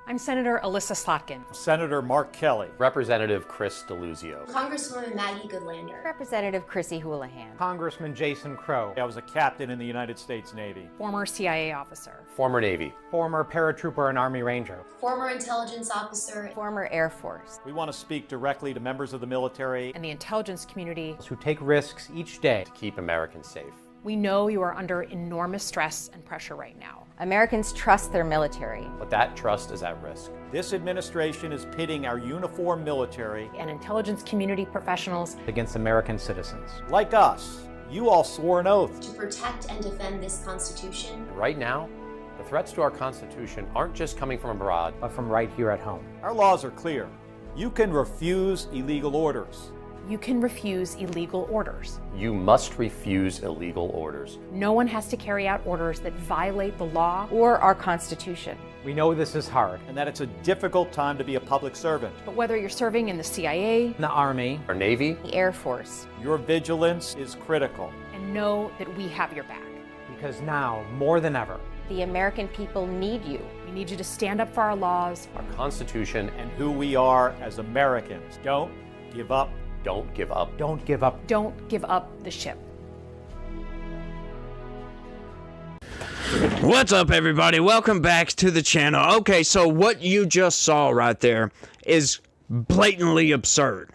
I'm Senator Alyssa Slotkin. Senator Mark Kelly. Representative Chris Deluzio. Congresswoman Maggie Goodlander. Representative Chrissy Houlihan. Congressman Jason Crow. I was a captain in the United States Navy. Former CIA officer. Former Navy. Former paratrooper and Army Ranger. Former intelligence officer. Former Air Force. We want to speak directly to members of the military and the intelligence community who take risks each day to keep Americans safe. We know you are under enormous stress and pressure right now. Americans trust their military. But that trust is at risk. This administration is pitting our uniformed military and intelligence community professionals against American citizens. Like us. You all swore an oath to protect and defend this Constitution. Right now, the threats to our Constitution aren't just coming from abroad, but from right here at home. Our laws are clear. You can refuse illegal orders. You can refuse illegal orders. You must refuse illegal orders. No one has to carry out orders that violate the law or our Constitution. We know this is hard, and that it's a difficult time to be a public servant. But whether you're serving in the CIA, the Army, or Navy, the Air Force, your vigilance is critical. And know that we have your back. Because now, more than ever, the American people need you. We need you to stand up for our laws, our Constitution, and who we are as Americans. Don't give up. Don't give up. Don't give up. Don't give up the ship. What's up, everybody? Welcome back to the channel. Okay, so what you just saw right there is blatantly absurd.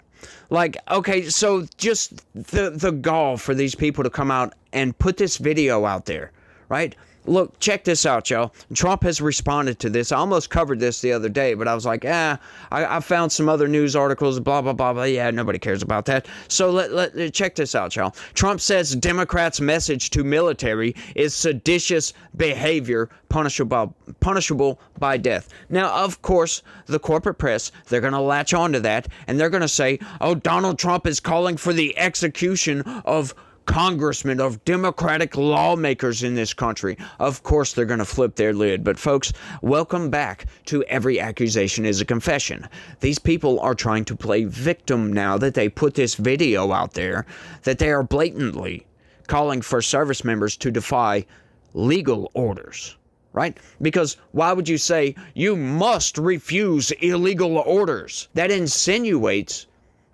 Like, okay, so just the gall for these people to come out and put this video out there, right? Look, check this out, y'all. Trump has responded to this. I almost covered this the other day, but I was like, I found some other news articles, blah, blah, blah, blah. Yeah, nobody cares about that. So let check this out, y'all. Trump says Democrats' message to military is seditious behavior punishable by death. Now, of course, the corporate press, they're going to latch onto that, and they're going to say, oh, Donald Trump is calling for the execution of congressmen, of Democratic lawmakers in this country. Of course, they're going to flip their lid. But folks, welcome back to Every Accusation is a Confession. These people are trying to play victim now that they put this video out there, that they are blatantly calling for service members to defy legal orders. Right? Because why would you say you must refuse illegal orders? That insinuates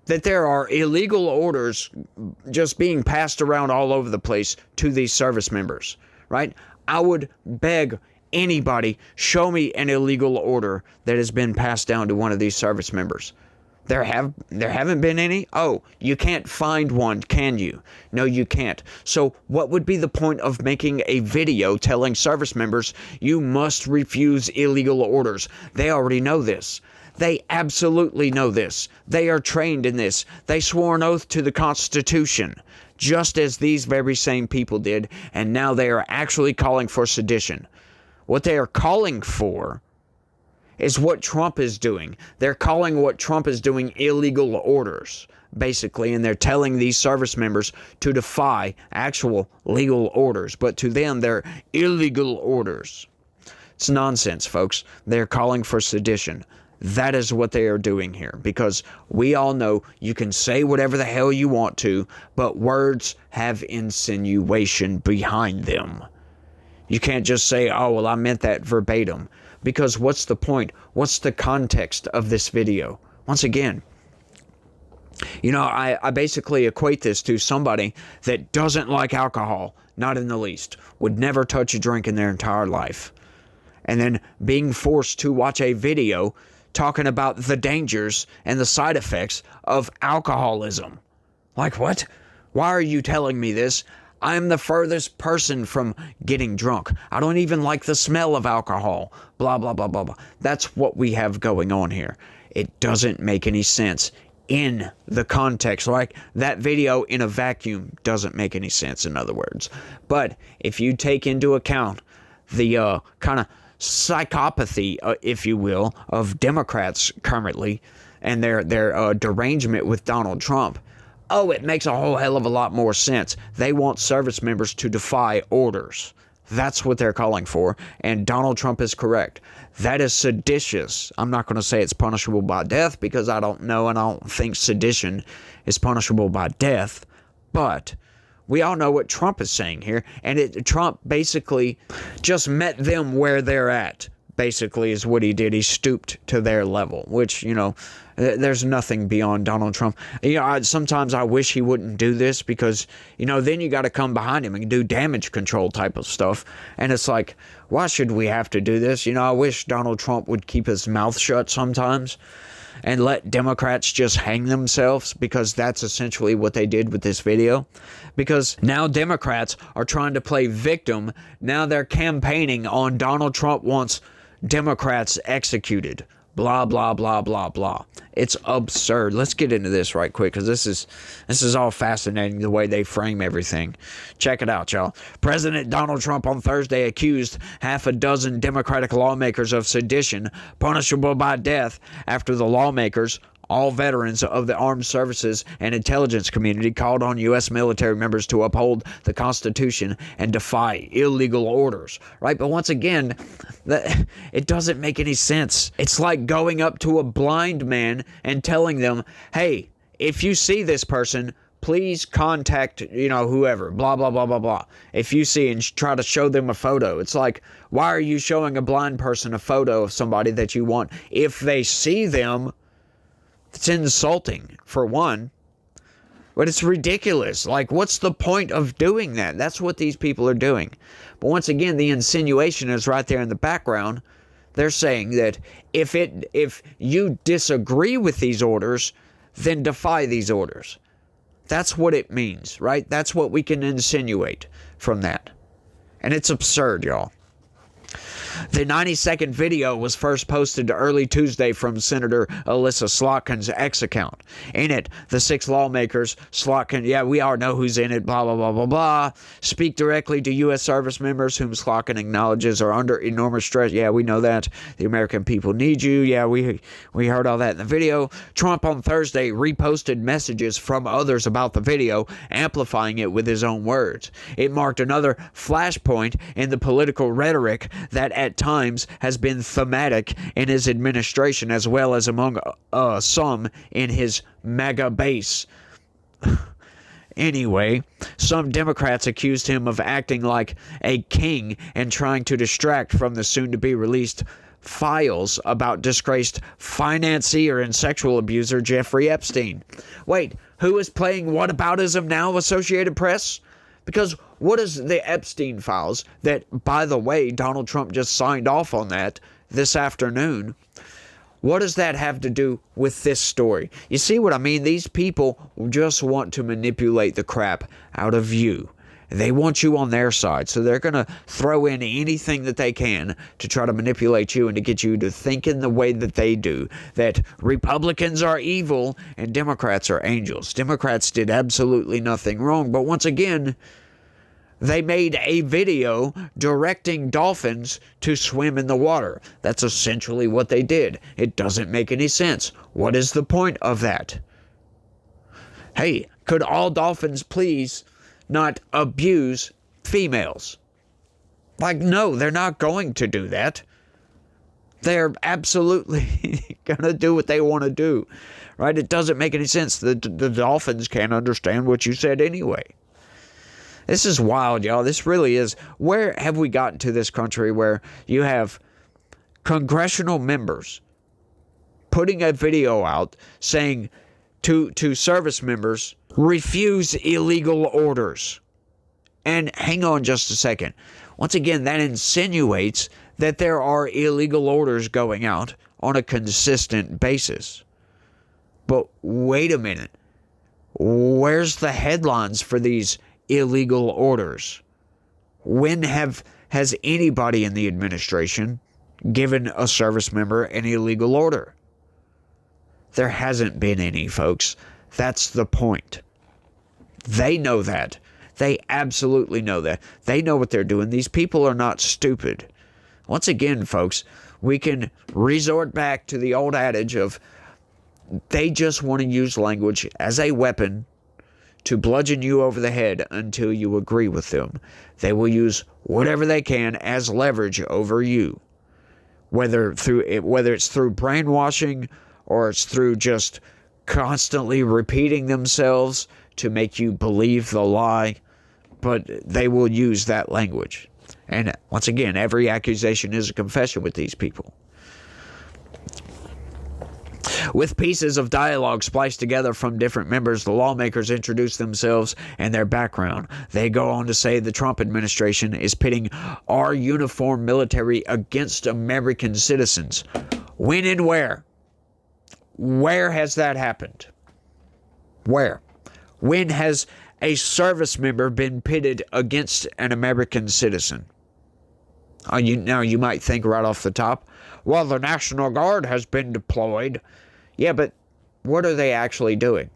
that there are illegal orders just being passed around all over the place to these service members, right? I would beg anybody, show me an illegal order that has been passed down to one of these service members. There haven't been any? Oh, you can't find one, can you? No, you can't. So what would be the point of making a video telling service members you must refuse illegal orders? They already know this. They absolutely know this. They are trained in this. They swore an oath to the Constitution, just as these very same people did, and now they are actually calling for sedition. What they are calling for is what Trump is doing. They're calling what Trump is doing illegal orders, basically, and they're telling these service members to defy actual legal orders, but to them, they're illegal orders. It's nonsense, folks. They're calling for sedition. That is what they are doing here, because we all know you can say whatever the hell you want to, but words have insinuation behind them. You can't just say, oh, well, I meant that verbatim, because what's the point? What's the context of this video? Once again, you know, I basically equate this to somebody that doesn't like alcohol, not in the least, would never touch a drink in their entire life, and then being forced to watch a video talking about the dangers and the side effects of alcoholism. Like, what? Why are you telling me this? I'm the furthest person from getting drunk. I don't even like the smell of alcohol. Blah, blah, blah, blah, blah. That's what we have going on here. It doesn't make any sense in the context. Like, that video in a vacuum doesn't make any sense, in other words. But if you take into account the kind of psychopathy, if you will, of Democrats currently, and their derangement with Donald Trump, oh, it makes a whole hell of a lot more sense. They want service members to defy orders. That's what they're calling for, and Donald Trump is correct. That is seditious. I'm not going to say it's punishable by death, because I don't know, and I don't think sedition is punishable by death, but we all know what Trump is saying here, and Trump basically just met them where they're at, basically, is what he did. He stooped to their level, which, there's nothing beyond Donald Trump. Sometimes I wish he wouldn't do this because, then you got to come behind him and do damage control type of stuff. And it's like, why should we have to do this? I wish Donald Trump would keep his mouth shut sometimes and let Democrats just hang themselves, because that's essentially what they did with this video. Because now Democrats are trying to play victim. Now they're campaigning on Donald Trump wants Democrats executed. Blah, blah, blah, blah, blah. It's absurd. Let's get into this right quick, because this is all fascinating, the way they frame everything. Check it out, y'all. President Donald Trump on Thursday accused half a dozen Democratic lawmakers of sedition, punishable by death, after the lawmakers, all veterans of the armed services and intelligence community, called on U.S. military members to uphold the Constitution and defy illegal orders. Right? But once again, it doesn't make any sense. It's like going up to a blind man and telling them, hey, if you see this person, please contact, whoever, blah, blah, blah, blah, blah. If you see, and try to show them a photo. It's like, why are you showing a blind person a photo of somebody that you want? If they see them, it's insulting, for one, but it's ridiculous. Like, what's the point of doing that? That's what these people are doing. But once again, the insinuation is right there in the background. They're saying that if you disagree with these orders, then defy these orders. That's what it means, right? That's what we can insinuate from that. And it's absurd, y'all. The 90-second video was first posted early Tuesday from Senator Elissa Slotkin's X account. In it, the 6 lawmakers, Slotkin, we all know who's in it, blah, blah, blah, blah, blah, speak directly to U.S. service members whom Slotkin acknowledges are under enormous stress. Yeah, we know that. The American people need you. Yeah, we heard all that in the video. Trump on Thursday reposted messages from others about the video, amplifying it with his own words. It marked another flashpoint in the political rhetoric that at times has been thematic in his administration, as well as among some in his MAGA base. Anyway, some Democrats accused him of acting like a king and trying to distract from the soon-to-be released files about disgraced financier and sexual abuser Jeffrey Epstein. Wait, who is playing whataboutism now, Associated Press? Because what is the Epstein files that, by the way, Donald Trump just signed off on that this afternoon? What does that have to do with this story? You see what I mean? These people just want to manipulate the crap out of you. They want you on their side, so they're going to throw in anything that they can to try to manipulate you and to get you to think in the way that they do, that Republicans are evil and Democrats are angels. Democrats did absolutely nothing wrong, but once again, they made a video directing dolphins to swim in the water. That's essentially what they did. It doesn't make any sense. What is the point of that? Hey, could all dolphins please not abuse females? Like, no, they're not going to do that. They're absolutely going to do what they want to do, right? It doesn't make any sense. The dolphins can't understand what you said anyway. This is wild, y'all. This really is. Where have we gotten to this country where you have congressional members putting a video out saying to service members, refuse illegal orders? And hang on just a second. Once again, that insinuates that there are illegal orders going out on a consistent basis. But wait a minute. Where's the headlines for these illegal orders? When has anybody in the administration given a service member an illegal order? There hasn't been any, folks. That's the point. They know that. They absolutely know that. They know what they're doing. These people are not stupid. Once again, folks, we can resort back to the old adage of they just want to use language as a weapon to bludgeon you over the head until you agree with them. They will use whatever they can as leverage over you, whether it's through brainwashing or it's through just constantly repeating themselves to make you believe the lie. But they will use that language. And once again, every accusation is a confession with these people. With pieces of dialogue spliced together from different members, the lawmakers introduce themselves and their background. They go on to say the Trump administration is pitting our uniformed military against American citizens. When and where? Where has that happened? Where? When has a service member been pitted against an American citizen? Now you might think right off the top, well, the National Guard has been deployed. Yeah, but what are they actually doing?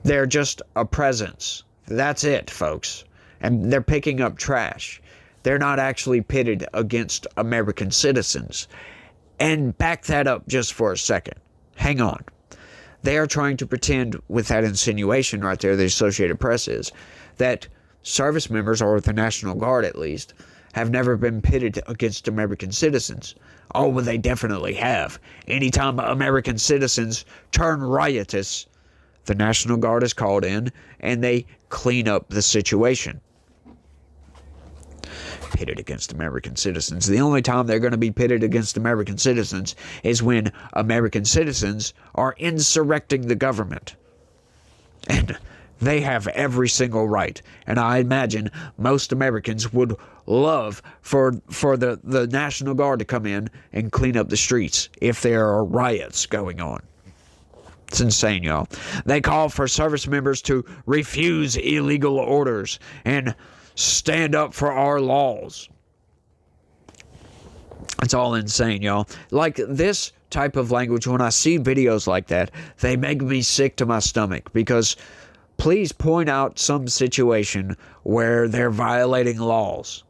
They're just a presence. That's it, folks. And they're picking up trash. They're not actually pitted against American citizens. And back that up just for a second. Hang on. They are trying to pretend with that insinuation right there, the Associated Press is, that service members, or the National Guard at least, have never been pitted against American citizens. Oh, well, they definitely have. Anytime American citizens turn riotous, the National Guard is called in and they clean up the situation. Pitted against American citizens. The only time they're going to be pitted against American citizens is when American citizens are insurrecting the government. And they have every single right. And I imagine most Americans would love for the National Guard to come in and clean up the streets if there are riots going on. It's insane, y'all. They call for service members to refuse illegal orders and stand up for our laws. It's all insane, y'all. Like this type of language, when I see videos like that, they make me sick to my stomach, because please point out some situation where they're violating laws.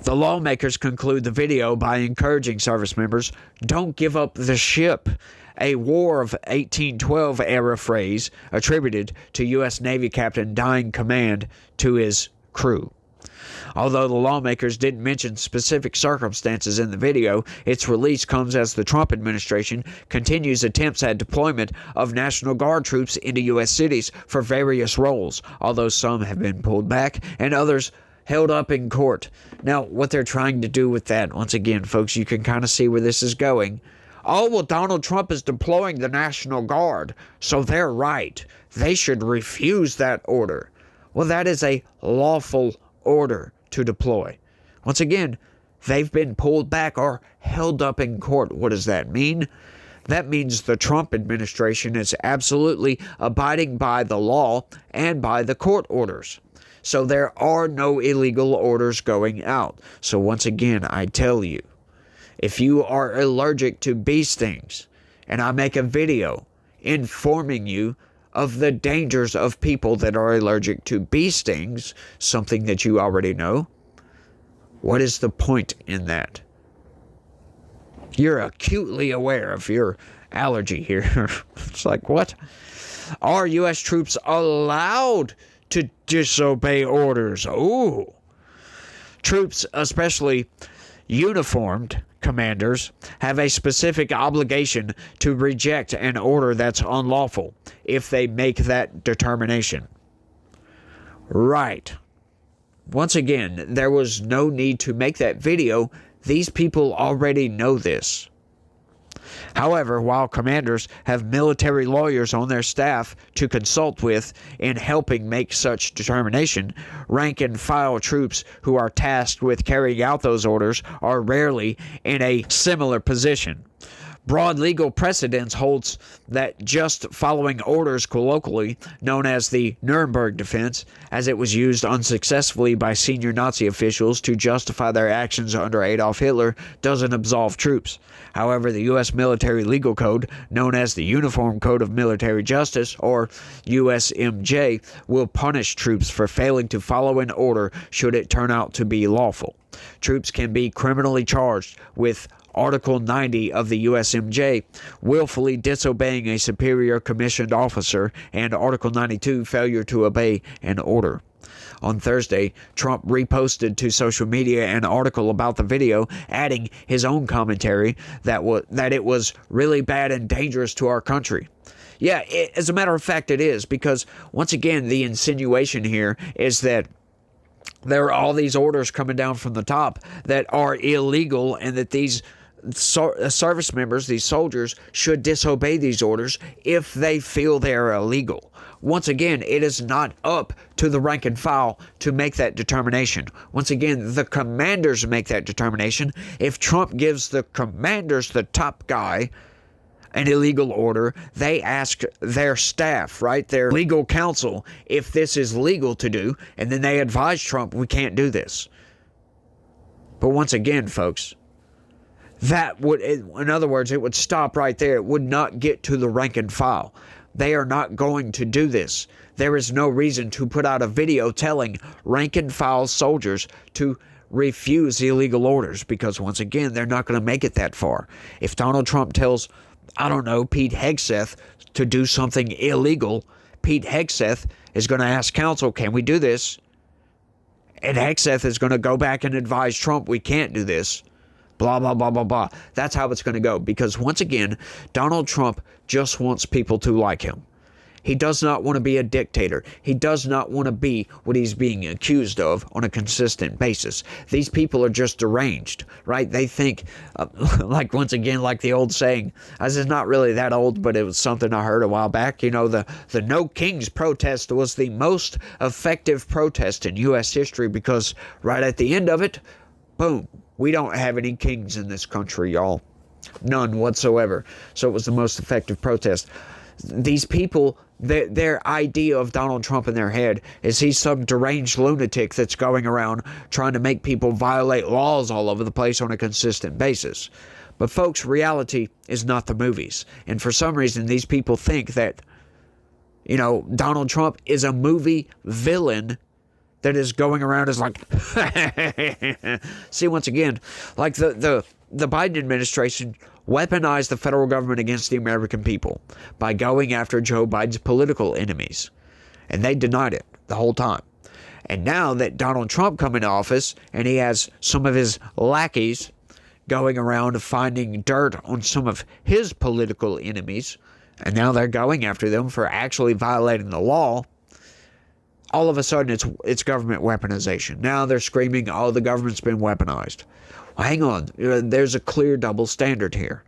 The lawmakers conclude the video by encouraging service members, don't give up the ship, a War of 1812 era phrase attributed to U.S. Navy Captain dying command to his crew. Although the lawmakers didn't mention specific circumstances in the video, its release comes as the Trump administration continues attempts at deployment of National Guard troops into U.S. cities for various roles, although some have been pulled back and others held up in court. Now, what they're trying to do with that, once again, folks, you can kind of see where this is going. Oh, well, Donald Trump is deploying the National Guard, so they're right. They should refuse that order. Well, that is a lawful order to deploy. Once again, they've been pulled back or held up in court. What does that mean? That means the Trump administration is absolutely abiding by the law and by the court orders. So there are no illegal orders going out. So once again, I tell you, if you are allergic to bee stings, and I make a video informing you of the dangers of people that are allergic to bee stings, something that you already know, what is the point in that? You're acutely aware of your allergy here. It's like, what? Are U.S. troops allowed to disobey orders? Ooh. Troops, especially uniformed commanders, have a specific obligation to reject an order that's unlawful if they make that determination. Right. Once again, there was no need to make that video. These people already know this. However, while commanders have military lawyers on their staff to consult with in helping make such determination, rank-and-file troops who are tasked with carrying out those orders are rarely in a similar position. Broad legal precedence holds that just following orders colloquially, known as the Nuremberg Defense, as it was used unsuccessfully by senior Nazi officials to justify their actions under Adolf Hitler, doesn't absolve troops. However, the U.S. Military Legal Code, known as the Uniform Code of Military Justice, or USMJ, will punish troops for failing to follow an order should it turn out to be lawful. Troops can be criminally charged with Article 90 of the USMJ, willfully disobeying a superior commissioned officer, and Article 92, failure to obey an order. On Thursday, Trump reposted to social media an article about the video, adding his own commentary that it was really bad and dangerous to our country. Yeah, as a matter of fact, it is, because once again, the insinuation here is that there are all these orders coming down from the top that are illegal, and that these service members, these soldiers, should disobey these orders if they feel they're illegal. Once again, it is not up to the rank and file to make that determination. Once again, the commanders make that determination. If Trump gives the commanders, the top guy, an illegal order, they ask their staff, right, their legal counsel, if this is legal to do, and then they advise Trump, we can't do this. But once again, folks, that would, in other words, it would stop right there. It would not get to the rank and file. They are not going to do this. There is no reason to put out a video telling rank and file soldiers to refuse illegal orders, because once again, they're not going to make it that far. If Donald Trump tells, I don't know, Pete Hegseth to do something illegal, Pete Hegseth is going to ask counsel, can we do this? And Hegseth is going to go back and advise Trump, we can't do this. Blah, blah, blah, blah, blah. That's how it's going to go. Because once again, Donald Trump just wants people to like him. He does not want to be a dictator. He does not want to be what he's being accused of on a consistent basis. These people are just deranged, right? They think, like, once again, like the old saying, this is not really that old, but it was something I heard a while back. You know, the No Kings protest was the most effective protest in U.S. history, because right at the end of it, boom, we don't have any kings in this country, y'all. None whatsoever. So it was the most effective protest. These people, their idea of Donald Trump in their head is he's some deranged lunatic that's going around trying to make people violate laws all over the place on a consistent basis. But folks, reality is not the movies. And for some reason, these people think that, you know, Donald Trump is a movie villain that is going around as like, see, once again, like the Biden administration weaponized the federal government against the American people by going after Joe Biden's political enemies. And they denied it the whole time. And now that Donald Trump come into office and he has some of his lackeys going around finding dirt on some of his political enemies, and now they're going after them for actually violating the law, all of a sudden it's government weaponization. Now they're screaming, oh, the government's been weaponized. Well, hang on. There's a clear double standard here.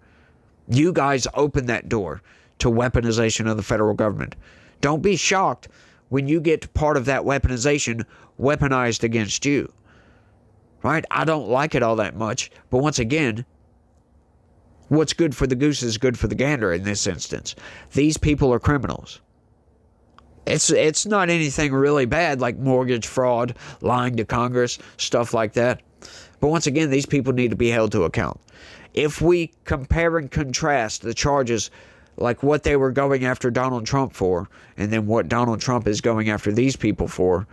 You guys open that door to weaponization of the federal government. Don't be shocked when you get part of that weaponization weaponized against you. Right? I don't like it all that much. But once again, what's good for the goose is good for the gander in this instance. These people are criminals. It's not anything really bad like mortgage fraud, lying to Congress, stuff like that. But once again, these people need to be held to account. If we compare and contrast the charges, like what they were going after Donald Trump for, and then what Donald Trump is going after these people for,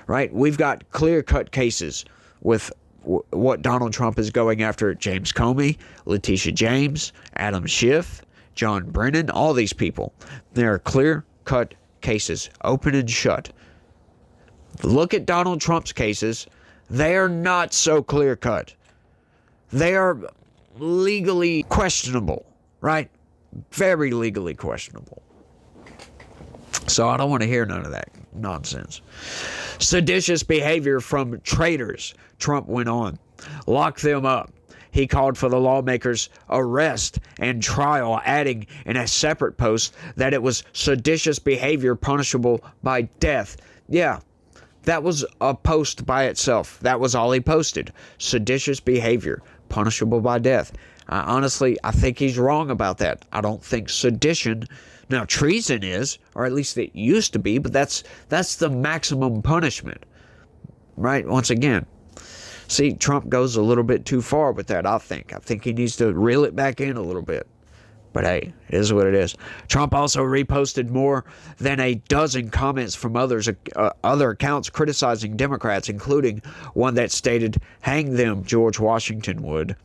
right? We've got clear-cut cases with what Donald Trump is going after James Comey, Letitia James, Adam Schiff, John Brennan, all these people. There are clear-cut cases, open and shut. Look at Donald Trump's cases. They are not so clear-cut. They are legally questionable, right? Very legally questionable. So I don't want to hear none of that nonsense. Seditious behavior from traitors, Trump went on. Lock them up. He called for the lawmakers' arrest and trial, adding in a separate post that it was seditious behavior punishable by death. Yeah, that was a post by itself. That was all he posted. Seditious behavior punishable by death. Honestly, I think he's wrong about that. I don't think sedition, now treason is, or at least it used to be, but that's the maximum punishment, right? Once again, see, Trump goes a little bit too far with that, I think. I think he needs to reel it back in a little bit. But hey, it is what it is. Trump also reposted more than a dozen comments from other accounts criticizing Democrats, including one that stated, "Hang them, George Washington would."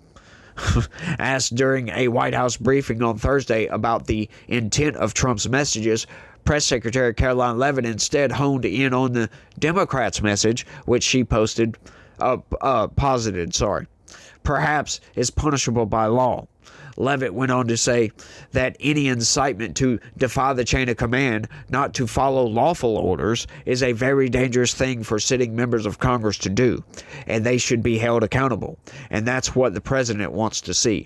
Asked during a White House briefing on Thursday about the intent of Trump's messages, Press Secretary Caroline Leavitt instead honed in on the Democrats' message, which she posited. perhaps is punishable by law. Levitt went on to say that any incitement to defy the chain of command, not to follow lawful orders, is a very dangerous thing for sitting members of Congress to do, and they should be held accountable. And that's what the president wants to see.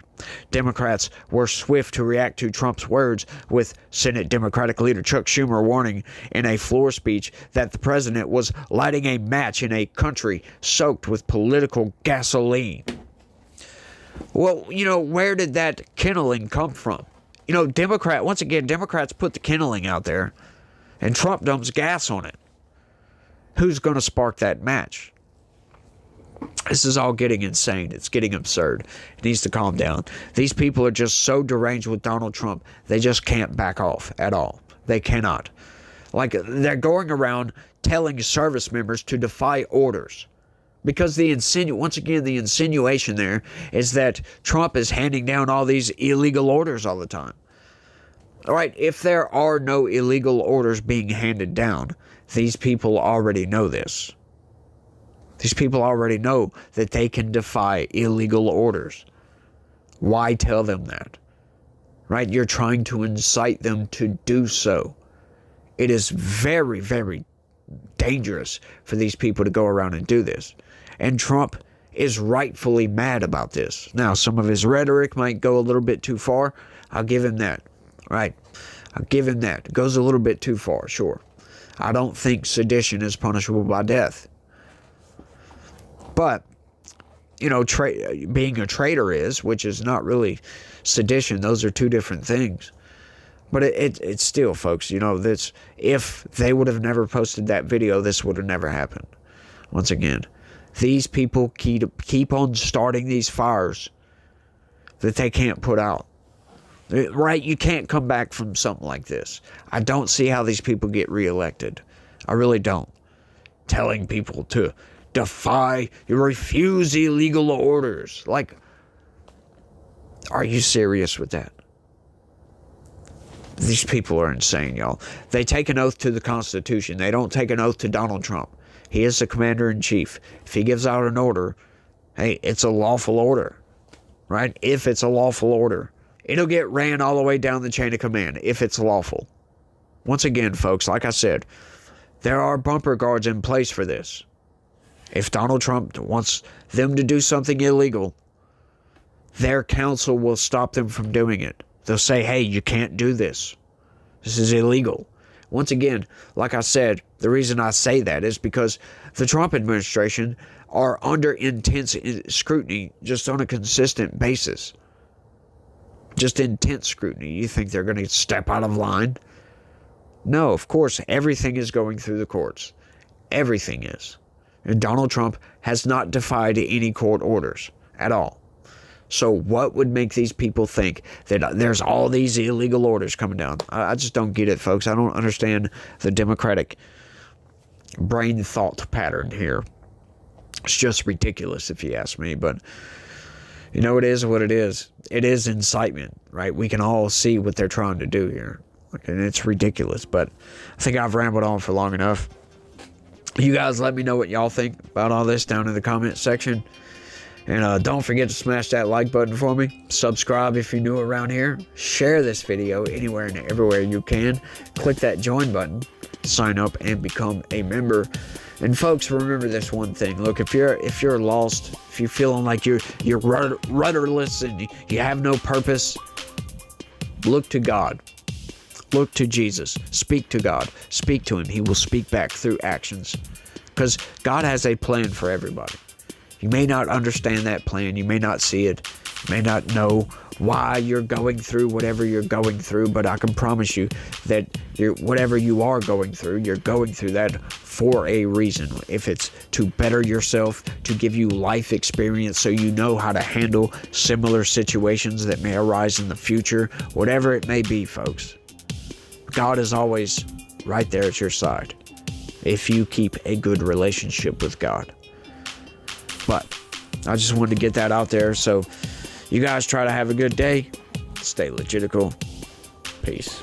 Democrats were swift to react to Trump's words, with Senate Democratic leader Chuck Schumer warning in a floor speech that the president was lighting a match in a country soaked with political gasoline. Well, where did that kindling come from? Once again, Democrats put the kindling out there, and Trump dumps gas on it. Who's going to spark that match? This is all getting insane. It's getting absurd. It needs to calm down. These people are just so deranged with Donald Trump, they just can't back off at all. They cannot. Like, they're going around telling service members to defy orders. Because the insinuation there is that Trump is handing down all these illegal orders all the time. All right, if there are no illegal orders being handed down, these people already know this. These people already know that they can defy illegal orders. Why tell them that? Right? You're trying to incite them to do so. It is very, very dangerous for these people to go around and do this. And Trump is rightfully mad about this. Now, some of his rhetoric might go a little bit too far. I'll give him that. Right? I'll give him that. It goes a little bit too far, sure. I don't think sedition is punishable by death. But, being a traitor is, which is not really sedition. Those are two different things. But it's still, folks, if they would have never posted that video, this would have never happened. Once again, these people keep on starting these fires that they can't put out. Right? You can't come back from something like this. I don't see how these people get reelected. I really don't. Telling people to refuse illegal orders. Like, are you serious with that? These people are insane, y'all. They take an oath to the Constitution. They don't take an oath to Donald Trump. He is the commander-in-chief. If he gives out an order, hey, it's a lawful order, right? If it's a lawful order. It'll get ran all the way down the chain of command if it's lawful. Once again, folks, like I said, there are bumper guards in place for this. If Donald Trump wants them to do something illegal, their counsel will stop them from doing it. They'll say, hey, you can't do this. This is illegal. Once again, like I said, the reason I say that is because the Trump administration are under intense scrutiny just on a consistent basis. Just intense scrutiny. You think they're going to step out of line? No, of course, everything is going through the courts. Everything is. And Donald Trump has not defied any court orders at all. So what would make these people think that there's all these illegal orders coming down? I just don't get it, folks. I don't understand the Democratic brain thought pattern here. It's just ridiculous if you ask me. But, it is what it is. It is incitement, right? We can all see what they're trying to do here. And it's ridiculous. But I think I've rambled on for long enough. You guys let me know what y'all think about all this down in the comment section. And don't forget to smash that like button for me. Subscribe if you're new around here. Share this video anywhere and everywhere you can. Click that join button. Sign up and become a member. And folks, remember this one thing. Look, if you're lost, if you're feeling like you're rudderless and you have no purpose, look to God. Look to Jesus. Speak to God. Speak to Him. He will speak back through actions. Because God has a plan for everybody. You may not understand that plan. You may not see it. You may not know why you're going through whatever you're going through. But I can promise you that whatever you are going through, you're going through that for a reason. If it's to better yourself, to give you life experience so you know how to handle similar situations that may arise in the future. Whatever it may be, folks. God is always right there at your side if you keep a good relationship with God. But I just wanted to get that out there. So you guys try to have a good day. Stay legitical. Peace.